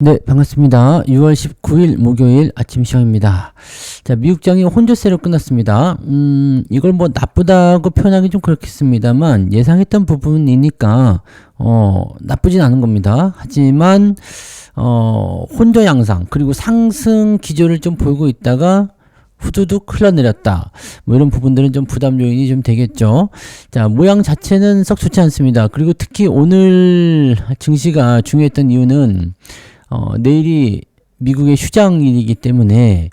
네, 반갑습니다. 6월 19일 목요일 아침 시황입니다. 자, 미국장이 혼조세로 끝났습니다. 이걸 뭐 나쁘다고 표현하기 좀 그렇겠습니다만 예상했던 부분이니까 나쁘진 않은 겁니다. 하지만 혼조 양상 그리고 상승 기조를 좀 보이고 있다가 후두둑 흘러내렸다. 뭐 이런 부분들은 좀 부담 요인이 좀 되겠죠. 자, 모양 자체는 썩 좋지 않습니다. 그리고 특히 오늘 증시가 중요했던 이유는 내일이 미국의 휴장일이기 때문에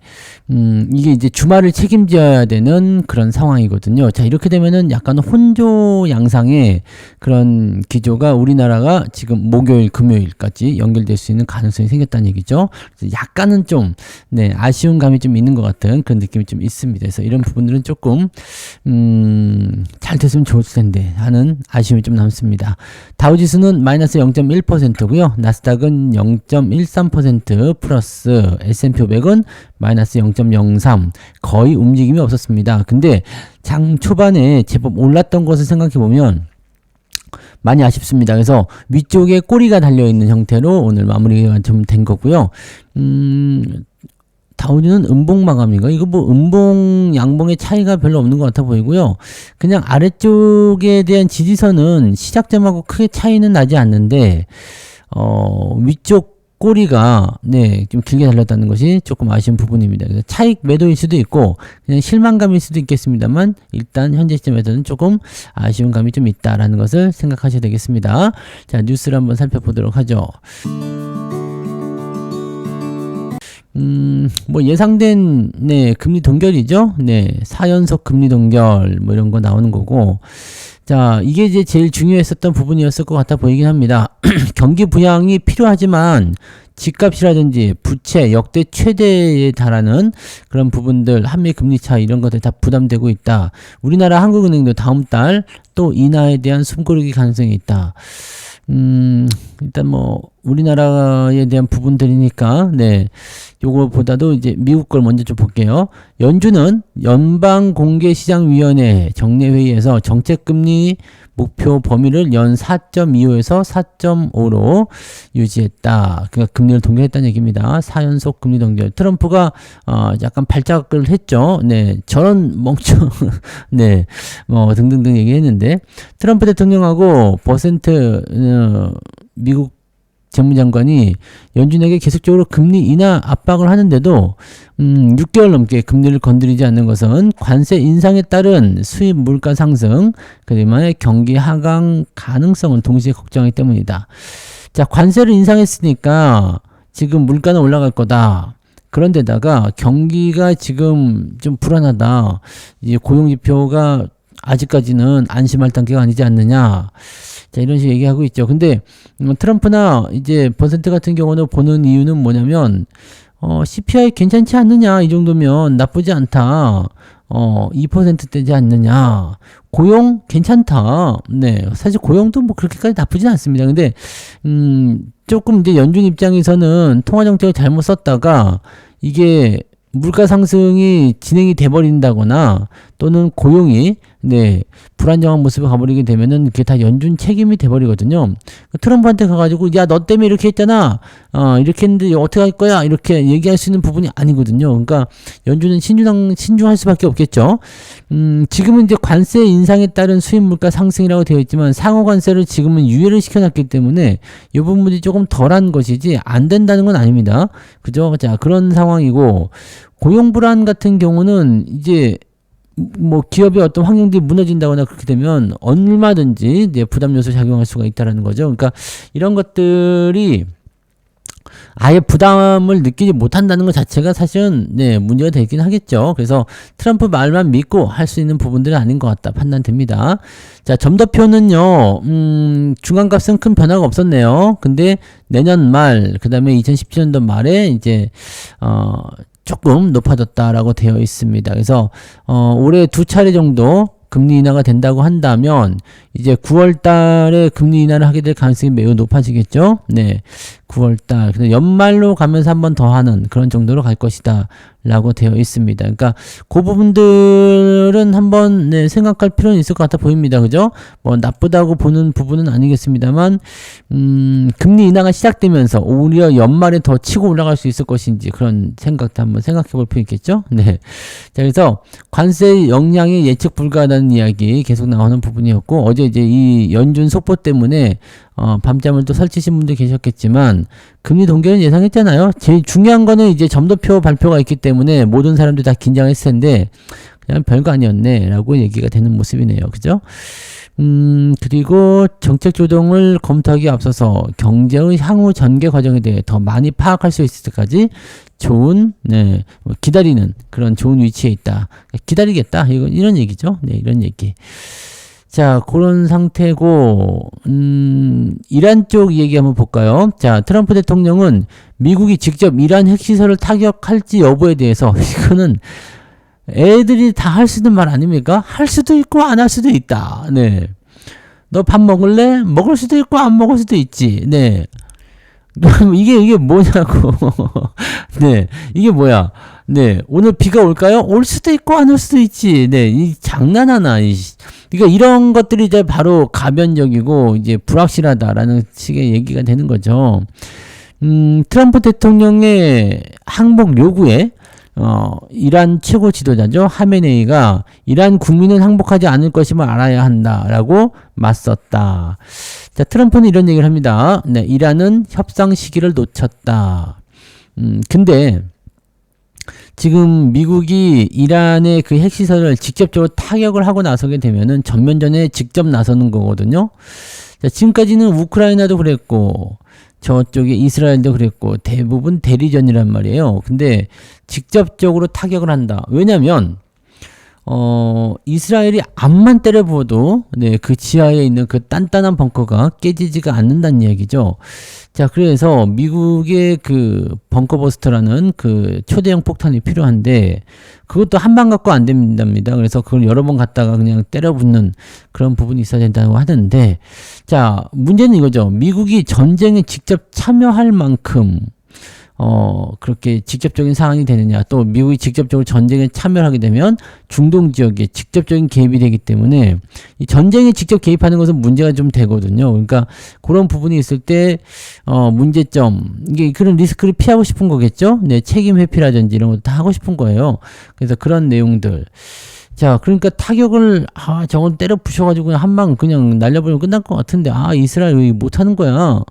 이게 이제 주말을 책임져야 되는 그런 상황이거든요. 자, 이렇게 되면은 약간 혼조 양상의 그런 기조가 우리나라가 지금 목요일, 금요일까지 연결될 수 있는 가능성이 생겼다는 얘기죠. 그래서 약간은 좀 아쉬운 감이 좀 있는 것 같은 그런 느낌이 좀 있습니다. 그래서 이런 부분들은 조금 잘 됐으면 좋을 텐데 하는 아쉬움이 좀 남습니다. 다우지수는 마이너스 0.1%고요. 나스닥은 0.13% 플러스 S&P 500은 마이너스 0.03 거의 움직임이 없었습니다. 근데 장 초반에 제법 올랐던 것을 생각해 보면 많이 아쉽습니다. 그래서 위쪽에 꼬리가 달려있는 형태로 오늘 마무리가 좀 된 거고요. 다우지는 음봉 마감인가? 이거 뭐 음봉 양봉의 차이가 별로 없는 것 같아 보이고요. 그냥 아래쪽에 대한 지지선은 시작점하고 크게 차이는 나지 않는데 위쪽 꼬리가 좀 길게 달렸다는 것이 조금 아쉬운 부분입니다. 그래서 차익 매도일 수도 있고 그냥 실망감일 수도 있겠습니다만 일단 현재 시점에서는 조금 아쉬운 감이 좀 있다라는 것을 생각하셔야 되겠습니다. 자, 뉴스를 한번 살펴보도록 하죠. 뭐 예상된 금리 동결이죠. 4연속 금리 동결 뭐 이런 거 나오는 거고. 자, 이게 이제 제일 중요했었던 부분이었을 것 같아 보이긴 합니다. 경기 부양이 필요하지만 집값이라든지 부채 역대 최대에 달하는 그런 부분들, 한미 금리 차 이런 것들 다 부담되고 있다. 우리나라 한국은행도 다음 달 또 인하에 대한 숨고르기 가능성이 있다. 일단 뭐 우리나라에 대한 부분들이니까 요거보다도 이제 미국 걸 먼저 좀 볼게요. 연준은 연방공개시장위원회 정례회의에서 정책금리 목표 범위를 연 4.25에서 4.5로 유지했다. 그러니까 금리를 동결했다는 얘기입니다. 4연속 금리 동결. 트럼프가 약간 발작을 했죠. 저런 멍청 뭐 등등등 얘기했는데 트럼프 대통령하고 버센트 미국 재무장관이 연준에게 계속적으로 금리 인하 압박을 하는데도 6개월 넘게 금리를 건드리지 않는 것은 관세 인상에 따른 수입 물가 상승 그리고 경기 하강 가능성을 동시에 걱정하기 때문이다. 자, 관세를 인상했으니까 지금 물가는 올라갈 거다. 그런데다가 경기가 지금 좀 불안하다. 이제 고용지표가 아직까지는 안심할 단계가 아니지 않느냐. 자, 이런 식으로 얘기하고 있죠. 근데 트럼프나 이제 버센트 같은 경우는 보는 이유는 뭐냐면 CPI 괜찮지 않느냐, 이 정도면 나쁘지 않다. 2%대지 않느냐. 고용 괜찮다. 사실 고용도 뭐 그렇게까지 나쁘진 않습니다. 근데 조금 이제 연준 입장에서는 통화 정책을 잘못 썼다가 이게 물가 상승이 진행이 돼버린다거나 또는 고용이 불안정한 모습을 가버리게 되면은 그게 다 연준 책임이 돼버리거든요. 트럼프한테 가가지고 야, 너 때문에 이렇게 했잖아. 이렇게 했는데 어떻게 할 거야? 이렇게 얘기할 수 있는 부분이 아니거든요. 그러니까 연준은 신중할 수밖에 없겠죠. 지금은 이제 관세 인상에 따른 수입 물가 상승이라고 되어 있지만 상호 관세를 지금은 유예를 시켜놨기 때문에 이 부분이 조금 덜한 것이지 안 된다는 건 아닙니다. 그죠? 자, 그런 상황이고 고용 불안 같은 경우는 이제 뭐 기업의 어떤 환경들이 무너진다거나 그렇게 되면 얼마든지 부담 요소 작용할 수가 있다라는 거죠. 그러니까 이런 것들이 아예 부담을 느끼지 못한다는 것 자체가 사실은 문제가 되긴 하겠죠. 그래서 트럼프 말만 믿고 할 수 있는 부분들은 아닌 것 같다 판단됩니다. 자, 점도표는요 중간값은 큰 변화가 없었네요. 근데 내년 말 그다음에 2017년도 말에 이제 조금 높아졌다라고 되어 있습니다. 그래서 올해 2차례 정도 금리 인하가 된다고 한다면 이제 9월 달에 금리 인하를 하게 될 가능성이 매우 높아지겠죠. 9월달. 근데 연말로 가면서 한 번 더 하는 그런 정도로 갈 것이다. 라고 되어 있습니다. 그러니까 그 부분들은 한번 네, 생각할 필요는 있을 것 같아 보입니다. 그죠? 뭐 나쁘다고 보는 부분은 아니겠습니다만 금리 인하가 시작되면서 오히려 연말에 더 치고 올라갈 수 있을 것인지 그런 생각도 한번 생각해 볼 필요 있겠죠? 네. 자, 그래서 관세 영향이 예측 불가하다는 이야기 계속 나오는 부분이었고 어제 이제 이 연준 속보 때문에 밤잠을 또 설치신 분들 계셨겠지만 금리 동결은 예상했잖아요. 제일 중요한 거는 이제 점도표 발표가 있기 때문에 모든 사람들이 다 긴장했을 텐데 그냥 별거 아니었네 라고 얘기가 되는 모습이네요. 그죠? 그리고 정책 조정을 검토하기에 앞서서 경제의 향후 전개 과정에 대해 더 많이 파악할 수 있을 때까지 좋은, 네, 기다리는 그런 좋은 위치에 있다. 기다리겠다. 이런 얘기죠. 네, 이런 얘기. 자, 그런 상태고, 이란 쪽 얘기 한번 볼까요? 자, 트럼프 대통령은 미국이 직접 이란 핵시설을 타격할지 여부에 대해서, 이거는 애들이 다 할 수 있는 말 아닙니까? 할 수도 있고, 안 할 수도 있다. 네. 너 밥 먹을래? 먹을 수도 있고, 안 먹을 수도 있지. 네. 이게 뭐냐고. 네. 이게 뭐야. 네. 오늘 비가 올까요? 올 수도 있고, 안 올 수도 있지. 네. 이 장난하나, 그러니까 이런 것들이 이제 바로 가변적이고 이제 불확실하다라는 식의 얘기가 되는 거죠. 트럼프 대통령의 항복 요구에 이란 최고 지도자죠. 하메네이가 이란 국민은 항복하지 않을 것임을 알아야 한다라고 맞섰다. 자, 트럼프는 이런 얘기를 합니다. 네, 이란은 협상 시기를 놓쳤다. 근데 지금 미국이 이란의 그 핵시설을 직접적으로 타격을 하고 나서게 되면은 전면전에 직접 나서는 거거든요. 자, 지금까지는 우크라이나도 그랬고, 저쪽에 이스라엘도 그랬고, 대부분 대리전이란 말이에요. 근데 직접적으로 타격을 한다. 왜냐면, 이스라엘이 앞만 때려부어도, 네, 그 지하에 있는 그 단단한 벙커가 깨지지가 않는다는 얘기죠. 자, 그래서 미국의 그 벙커버스터라는 그 초대형 폭탄이 필요한데, 그것도 한 방 갖고 안 된답니다. 그래서 그걸 여러 번 갖다가 그냥 때려붓는 그런 부분이 있어야 된다고 하는데, 자, 문제는 이거죠. 미국이 전쟁에 직접 참여할 만큼, 그렇게 직접적인 상황이 되느냐. 또 미국이 직접적으로 전쟁에 참여를 하게 되면 중동 지역에 직접적인 개입이 되기 때문에 이 전쟁에 직접 개입하는 것은 문제가 좀 되거든요. 그러니까 그런 부분이 있을 때, 문제점, 이게 그런 리스크를 피하고 싶은 거겠죠? 네, 책임 회피라든지 이런 것도 다 하고 싶은 거예요. 그래서 그런 내용들. 자, 그러니까 타격을, 저건 때려 부셔가지고 한 방 그냥 날려버리면 끝날 것 같은데, 이스라엘 왜 못하는 거야?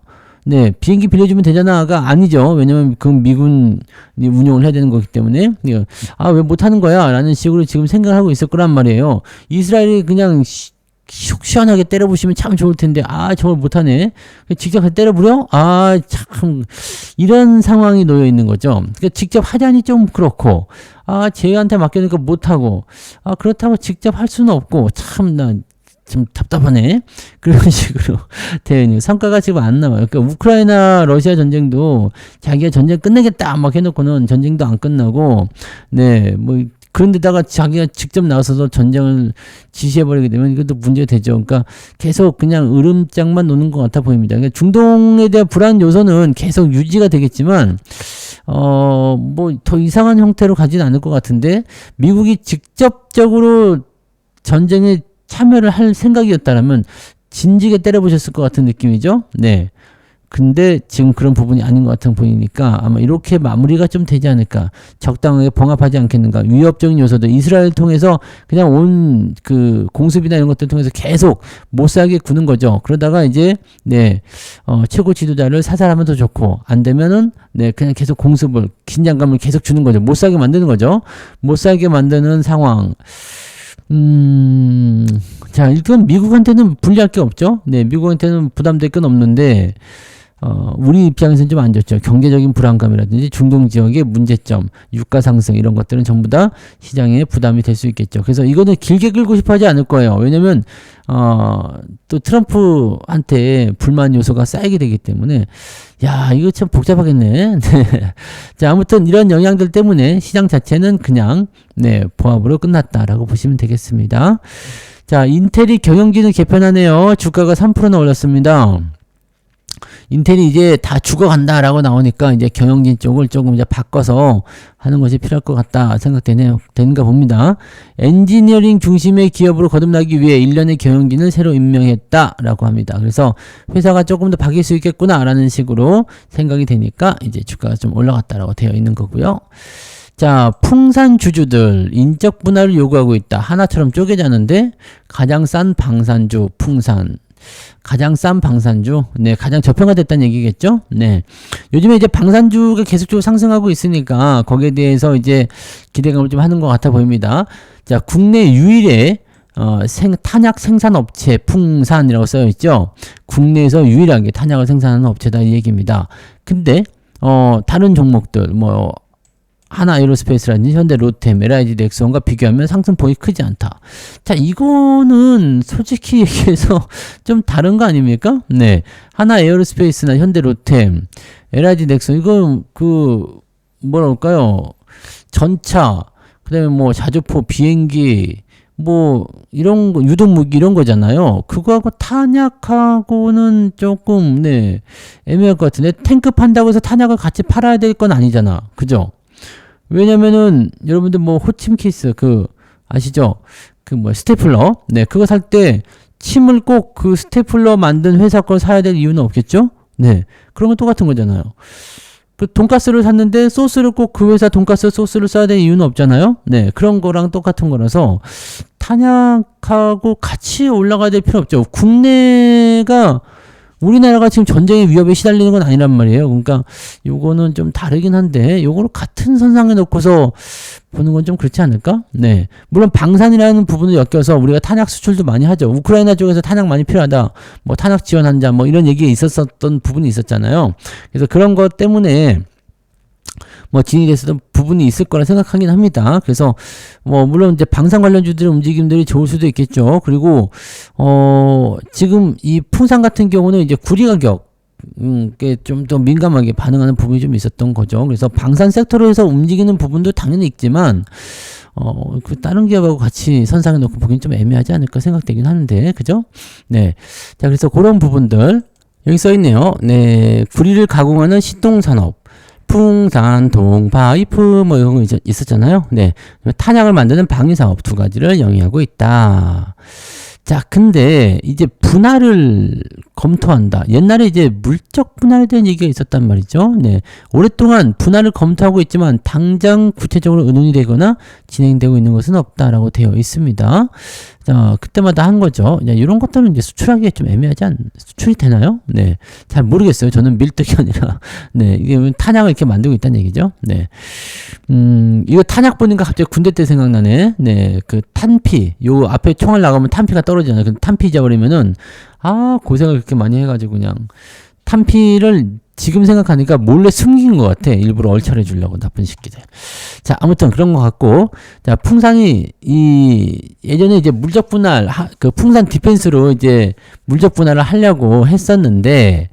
네, 비행기 빌려주면 되잖아가 아니죠. 왜냐면 그건 미군이 운용을 해야 되는 거기 때문에. 왜 못하는 거야? 라는 식으로 지금 생각을 하고 있을 거란 말이에요. 이스라엘이 그냥 슉 시원하게 때려부시면 참 좋을 텐데, 저걸 못하네. 직접 때려부려? 참, 이런 상황이 놓여 있는 거죠. 그러니까 직접 하자니 좀 그렇고, 쟤한테 맡겨놓으니까 못하고, 그렇다고 직접 할 수는 없고, 좀 답답하네. 그런 식으로 되어 있는 성과가 지금 안 나와요. 그러니까 우크라이나 러시아 전쟁도 자기가 전쟁 끝내겠다 막 해놓고는 전쟁도 안 끝나고, 네, 뭐 그런데다가 자기가 직접 나서서 전쟁을 지시해버리게 되면 이것도 문제가 되죠. 그러니까 계속 그냥 으름장만 노는 것 같아 보입니다. 그러니까 중동에 대한 불안 요소는 계속 유지가 되겠지만, 뭐 더 이상한 형태로 가지는 않을 것 같은데, 미국이 직접적으로 전쟁에 참여를 할 생각이었다라면 진지게 때려보셨을 것 같은 느낌이죠. 네. 근데 지금 그런 부분이 아닌 것 같은 보이니까 아마 이렇게 마무리가 좀 되지 않을까. 적당하게 봉합하지 않겠는가. 위협적인 요소들 이스라엘 통해서 그냥 온 그 공습이나 이런 것들 통해서 계속 못 살게 구는 거죠. 그러다가 이제 네, 최고 지도자를 사살하면 더 좋고 안 되면은 네, 그냥 계속 공습을 긴장감을 계속 주는 거죠. 못 살게 만드는 거죠. 못 살게 만드는 상황. 자, 일단 미국한테는 불리할 게 없죠. 네, 미국한테는 부담될 건 없는데, 우리 입장에서는 좀 안 좋죠. 경제적인 불안감이라든지 중동 지역의 문제점, 유가 상승 이런 것들은 전부 다 시장에 부담이 될 수 있겠죠. 그래서 이거는 길게 끌고 싶어 하지 않을 거예요. 왜냐면 또 트럼프한테 불만 요소가 쌓이게 되기 때문에 이거 참 복잡하겠네. 네. 자, 아무튼 이런 영향들 때문에 시장 자체는 그냥 네, 보합으로 끝났다라고 보시면 되겠습니다. 자, 인텔이 경영진을 개편하네요. 주가가 3%나 올랐습니다. 인텔이 이제 다 죽어간다라고 나오니까 이제 경영진 쪽을 조금 이제 바꿔서 하는 것이 필요할 것 같다 되는가 봅니다. 엔지니어링 중심의 기업으로 거듭나기 위해 1년의 경영진을 새로 임명했다라고 합니다. 그래서 회사가 조금 더 바뀔 수 있겠구나라는 식으로 생각이 되니까 이제 주가가 좀 올라갔다라고 되어 있는 거고요. 자, 풍산 주주들 인적 분할을 요구하고 있다. 하나처럼 쪼개자는데 가장 싼 방산주 풍산. 가장 싼 방산주, 네, 가장 저평가됐다는 얘기겠죠? 네. 요즘에 이제 방산주가 계속적으로 상승하고 있으니까 거기에 대해서 이제 기대감을 좀 하는 것 같아 보입니다. 자, 국내 유일의 탄약 생산업체 풍산이라고 써여 있죠? 국내에서 유일하게 탄약을 생산하는 업체다 이 얘기입니다. 근데 다른 종목들 하나 에어로스페이스라든지 현대 로템, LIG 넥슨과 비교하면 상승폭이 크지 않다. 자, 이거는 솔직히 얘기해서 좀 다른 거 아닙니까? 네. 하나 에어로스페이스나 현대 로템, LIG 넥슨, 이건 뭐랄까요. 전차, 그 다음에 자주포, 비행기, 이런 거, 유동무기 이런 거잖아요. 그거하고 탄약하고는 조금, 네, 애매할 것 같은데, 탱크 판다고 해서 탄약을 같이 팔아야 될 건 아니잖아. 그죠? 왜냐면은 여러분들 호침키스 아시죠? 스테플러. 네, 그거 살 때 침을 꼭 그 스테플러 만든 회사 걸 사야 될 이유는 없겠죠? 네. 그런 건 똑같은 거잖아요. 그 돈가스를 샀는데 소스를 꼭 그 회사 돈가스 소스를 써야 될 이유는 없잖아요. 네. 그런 거랑 똑같은 거라서 탄약하고 같이 올라가야 될 필요 없죠. 우리나라가 지금 전쟁의 위협에 시달리는 건 아니란 말이에요. 그러니까 요거는 좀 다르긴 한데 요거를 같은 선상에 놓고서 보는 건 좀 그렇지 않을까? 네. 물론 방산이라는 부분을 엮여서 우리가 탄약 수출도 많이 하죠. 우크라이나 쪽에서 탄약 많이 필요하다. 탄약 지원한다. 이런 얘기가 있었던 부분이 있었잖아요. 그래서 그런 것 때문에 진행이 됐었던 부분이 있을 거라 생각하긴 합니다. 그래서 물론 이제 방산 관련주들의 움직임들이 좋을 수도 있겠죠. 그리고 지금 이 풍산 같은 경우는 이제 구리 가격 좀 더 민감하게 반응하는 부분이 좀 있었던 거죠. 그래서 방산 섹터로 해서 움직이는 부분도 당연히 있지만 다른 기업하고 같이 선상에 놓고 보기엔 좀 애매하지 않을까 생각되긴 하는데, 그죠? 네. 자, 그래서 그런 부분들 여기 써 있네요. 네. 구리를 가공하는 신동산업. 풍산, 동, 파이프 이런 거 있었잖아요. 네. 탄약을 만드는 방위사업 두 가지를 영위하고 있다. 자, 근데 이제 분할을 검토한다. 옛날에 이제 물적 분할에 대한 얘기가 있었단 말이죠. 네. 오랫동안 분할을 검토하고 있지만 당장 구체적으로 의논이 되거나 진행되고 있는 것은 없다라고 되어 있습니다. 자, 그때마다 한 거죠. 이런 것들은 이제 수출하기가 좀 수출이 되나요? 네. 잘 모르겠어요. 저는 밀떡이 아니라. 네. 이게 탄약을 이렇게 만들고 있다는 얘기죠. 네. 이거 탄약 보니까 갑자기 군대 때 생각나네. 네. 탄피. 요 앞에 총알 나가면 탄피가 떨어지잖아요. 그 탄피 잊어버리면은, 고생을 그렇게 많이 해가지고 그냥. 탄피를 지금 생각하니까 몰래 숨긴 것 같아. 일부러 얼차려 주려고, 나쁜 새끼들. 자, 아무튼 그런 것 같고. 자, 풍산이, 예전에 이제 물적 분할, 풍산 디펜스로 이제 물적 분할을 하려고 했었는데,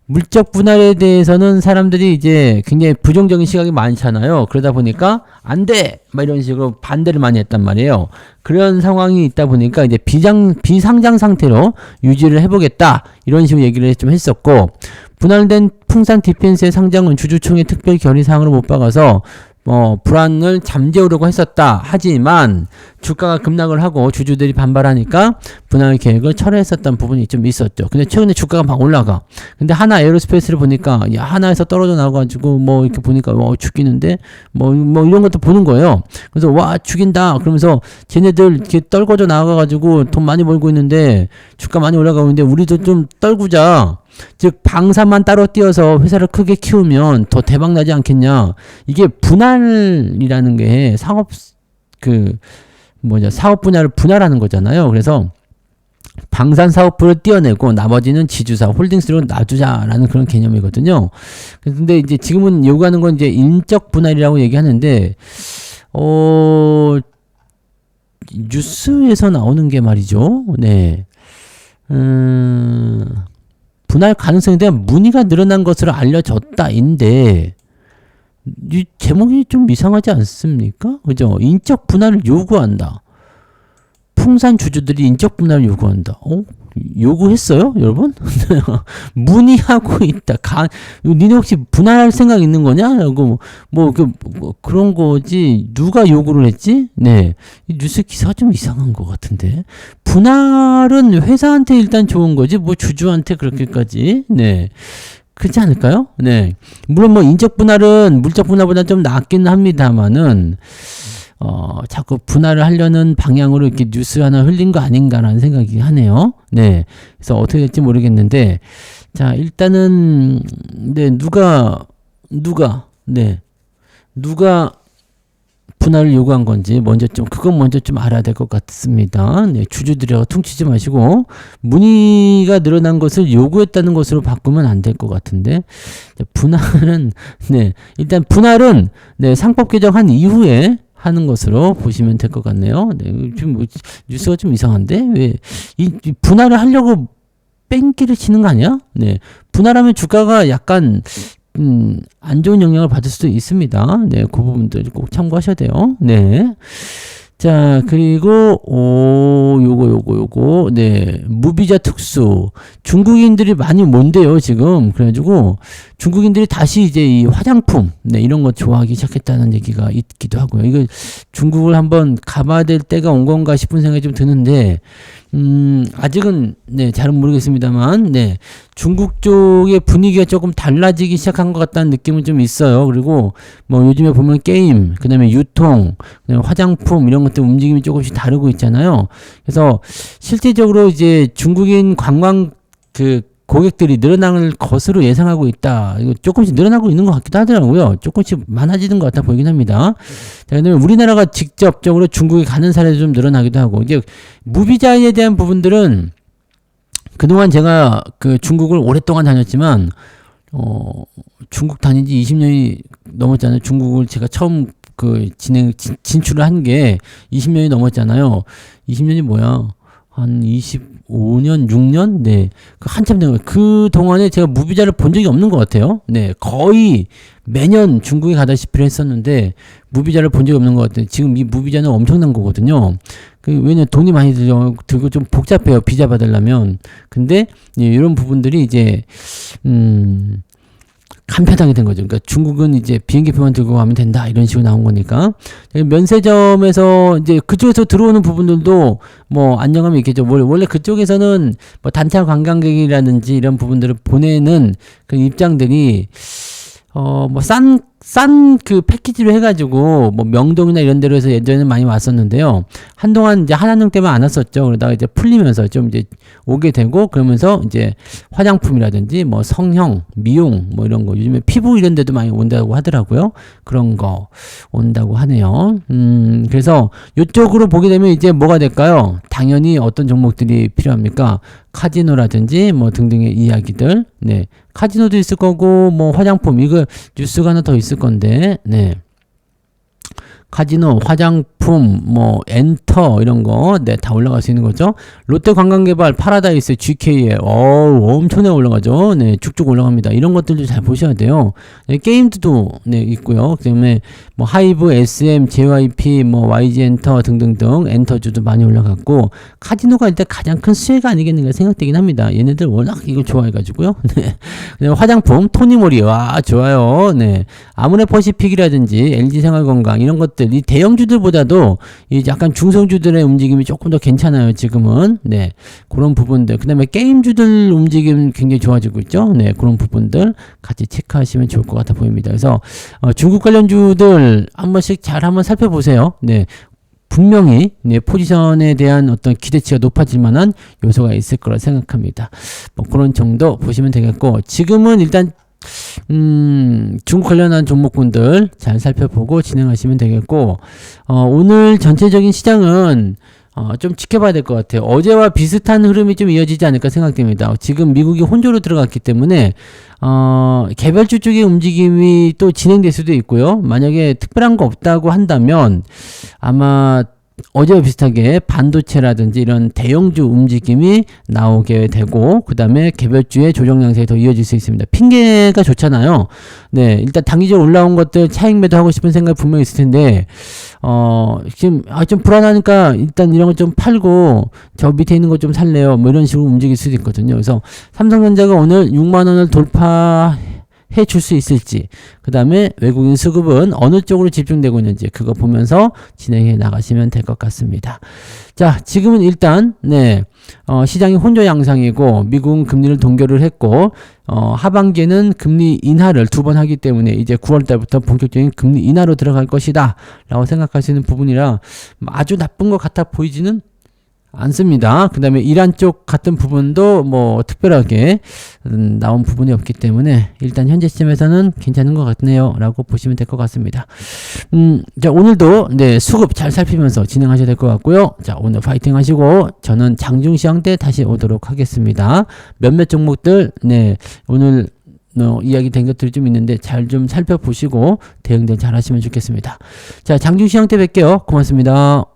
물적 분할에 대해서는 사람들이 이제 굉장히 부정적인 시각이 많잖아요. 그러다 보니까 안 돼! 이런 식으로 반대를 많이 했단 말이에요. 그런 상황이 있다 보니까 이제 비상장 상태로 유지를 해보겠다. 이런 식으로 얘기를 좀 했었고, 분할된 풍산 디펜스의 상장은 주주총회 특별 결의사항으로 못 박아서 불안을 잠재우려고 했었다. 하지만 주가가 급락을 하고 주주들이 반발하니까 분할 계획을 철회했었던 부분이 좀 있었죠. 근데 최근에 주가가 막 올라가. 근데 하나 에어로스페이스를 보니까 하나에서 떨어져 나와가지고 이렇게 보니까 죽이는데 이런 것도 보는 거예요. 그래서 와 죽인다. 그러면서 쟤네들 이렇게 떨궈져 나와가지고 돈 많이 벌고 있는데 주가 많이 올라가고 있는데 우리도 좀 떨구자. 즉 방산만 따로 띄어서 회사를 크게 키우면 더 대박 나지 않겠냐. 이게 분할이라는 게 사업 분야를 분할하는 거잖아요. 그래서 방산 사업부를 띄어내고 나머지는 지주사 홀딩스로 놔두자라는 그런 개념이거든요. 근데 이제 지금은 요구하는 건 이제 인적 분할이라고 얘기하는데 뉴스에서 나오는 게 말이죠. 네. 분할 가능성에 대한 문의가 늘어난 것으로 알려졌다인데 이 제목이 좀 이상하지 않습니까? 그죠? 인적 분할을 요구한다. 풍산 주주들이 인적 분할을 요구한다. 요구했어요, 여러분? 문의하고 있다. 니네 혹시 분할할 생각 있는 거냐? 라고 그런 거지. 누가 요구를 했지? 네. 이 뉴스 기사가 좀 이상한 것 같은데. 분할은 회사한테 일단 좋은 거지. 뭐 주주한테 그렇게까지. 네. 그렇지 않을까요? 네. 물론 뭐 인적 분할은 물적 분할보다 좀 낫긴 합니다만은, 자꾸 분할을 하려는 방향으로 이렇게 뉴스 하나 흘린 거 아닌가라는 생각이 하네요. 네. 그래서 어떻게 될지 모르겠는데, 자, 일단은, 네, 누가 분할을 요구한 건지 그건 먼저 좀 알아야 될 것 같습니다. 네, 주주들이라고 퉁치지 마시고, 문의가 늘어난 것을 요구했다는 것으로 바꾸면 안 될 것 같은데, 분할은, 네, 일단 분할은, 네, 상법 개정한 이후에 하는 것으로 보시면 될 것 같네요. 네, 지금 뉴스가 좀 이상한데? 왜, 이 분할을 하려고 뺑기를 치는 거 아니야? 네, 분할하면 주가가 약간, 안 좋은 영향을 받을 수도 있습니다. 네, 그 부분들 꼭 참고하셔야 돼요. 네. 자, 그리고, 요거. 네, 무비자 특수. 중국인들이 많이 뭔데요, 지금. 그래가지고, 중국인들이 다시 이제 이 화장품, 네, 이런 거 좋아하기 시작했다는 얘기가 있기도 하고요. 이거 중국을 한번 가봐야 될 때가 온 건가 싶은 생각이 좀 드는데, 아직은, 네, 잘은 모르겠습니다만, 네, 중국 쪽의 분위기가 조금 달라지기 시작한 것 같다는 느낌은 좀 있어요. 그리고, 뭐, 요즘에 보면 게임, 그 다음에 유통, 그다음에 화장품, 이런 것들 움직임이 조금씩 다르고 있잖아요. 그래서, 실질적으로 이제 중국인 관광, 고객들이 늘어날 것으로 예상하고 있다. 이거 조금씩 늘어나고 있는 것 같기도 하더라고요. 조금씩 많아지는 것 같아 보이긴 합니다. 자, 그다음에 우리나라가 직접적으로 중국에 가는 사례도 좀 늘어나기도 하고, 이제 무비자에 대한 부분들은 그동안 제가 중국을 오랫동안 다녔지만, 중국 다닌 지 20년이 넘었잖아요. 중국을 제가 처음 진출을 한 게 20년이 넘었잖아요. 20년이 뭐야? 한 25년, 6년? 네. 한참 된 거예요. 그 동안에 제가 무비자를 본 적이 없는 것 같아요. 네. 거의 매년 중국에 가다시피 했었는데, 무비자를 본 적이 없는 것 같아요. 지금 이 무비자는 엄청난 거거든요. 왜냐면 돈이 많이 들고 좀 복잡해요. 비자 받으려면. 근데, 예, 이런 부분들이 이제, 간편하게 된 거죠. 그러니까 중국은 이제 비행기표만 들고 가면 된다, 이런 식으로 나온 거니까. 면세점에서 이제 그쪽에서 들어오는 부분들도 뭐 안정감이 있겠죠. 원래 그쪽에서는 뭐 단체 관광객이라든지 이런 부분들을 보내는 그 입장들이 뭐 싼 패키지로 해가지고, 뭐 명동이나 이런 데로 해서 예전에는 많이 왔었는데요. 한동안 이제 한한령 때문에 안 왔었죠. 그러다가 이제 풀리면서 좀 이제 오게 되고, 그러면서 이제 화장품이라든지 뭐 성형, 미용, 뭐 이런 거, 요즘에 피부 이런 데도 많이 온다고 하더라고요. 그런 거 온다고 하네요. 그래서 이쪽으로 보게 되면 이제 뭐가 될까요? 당연히 어떤 종목들이 필요합니까? 카지노라든지 뭐 등등의 이야기들. 네. 카지노도 있을 거고, 뭐 화장품, 이거 뉴스가 하나 더 있을 건데, 네. 카지노, 화장품, 뭐 엔터 이런 거, 네, 다 올라갈 수 있는 거죠. 롯데관광개발, 파라다이스, GK에 엄청나게 올라가죠. 네, 쭉쭉 올라갑니다. 이런 것들도 잘 보셔야 돼요. 네, 게임도 네, 있고요. 그다음에 뭐 하이브, SM, JYP, 뭐 YG엔터 등등등 엔터주도 많이 올라갔고, 카지노가 일단 가장 큰 수혜가 아니겠는가 생각되긴 합니다. 얘네들 워낙 이걸 좋아해가지고요. 네. 그다음에 화장품, 토니모리, 와 좋아요. 네, 아모레퍼시픽이라든지 LG생활건강 이런 것들, 이 대형주들보다도 이 약간 중성주들의 움직임이 조금 더 괜찮아요, 지금은. 네. 그런 부분들. 그 다음에 게임주들 움직임 굉장히 좋아지고 있죠. 네. 그런 부분들 같이 체크하시면 좋을 것 같아 보입니다. 그래서, 중국 관련주들 한 번씩 잘 한번 살펴보세요. 네. 분명히, 네, 포지션에 대한 어떤 기대치가 높아질 만한 요소가 있을 거라 생각합니다. 뭐 그런 정도 보시면 되겠고, 지금은 일단 중국 관련한 종목군들 잘 살펴보고 진행하시면 되겠고, 오늘 전체적인 시장은 좀 지켜봐야 될 것 같아요. 어제와 비슷한 흐름이 좀 이어지지 않을까 생각됩니다. 지금 미국이 혼조로 들어갔기 때문에 개별주 쪽의 움직임이 또 진행될 수도 있고요. 만약에 특별한 거 없다고 한다면 아마 어제와 비슷하게 반도체라든지 이런 대형주 움직임이 나오게 되고, 그 다음에 개별주의 조정 양상이 더 이어질 수 있습니다. 핑계가 좋잖아요. 네, 일단 단기적으로 올라온 것들 차익 매도하고 싶은 생각이 분명히 있을 텐데, 지금 좀 불안하니까 일단 이런 거 좀 팔고 저 밑에 있는 거 좀 살래요. 뭐 이런 식으로 움직일 수도 있거든요. 그래서 삼성전자가 오늘 6만 원을 돌파해 줄 수 있을지, 그 다음에 외국인 수급은 어느 쪽으로 집중되고 있는지 그거 보면서 진행해 나가시면 될 것 같습니다. 자, 지금은 일단 시장이 혼조 양상이고 미국은 금리를 동결을 했고, 하반기에는 금리 인하를 2번 하기 때문에 이제 9월 달부터 본격적인 금리 인하로 들어갈 것이다 라고 생각할 수 있는 부분이라 아주 나쁜 것 같아 보이지는 않습니다. 그 다음에 이란 쪽 같은 부분도 뭐 특별하게 나온 부분이 없기 때문에 일단 현재 시점에서는 괜찮은 것 같네요 라고 보시면 될 것 같습니다. 자, 오늘도 수급 잘 살피면서 진행하셔야 될 것 같고요. 자, 오늘 파이팅 하시고 저는 장중시황 때 다시 오도록 하겠습니다. 몇몇 종목들 오늘 이야기 된 것들이 좀 있는데 잘 좀 살펴보시고 대응들 잘 하시면 좋겠습니다. 자, 장중시황 때 뵐게요. 고맙습니다.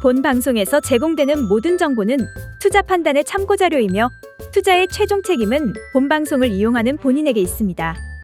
본 방송에서 제공되는 모든 정보는 투자 판단의 참고 자료이며 투자의 최종 책임은 본 방송을 이용하는 본인에게 있습니다.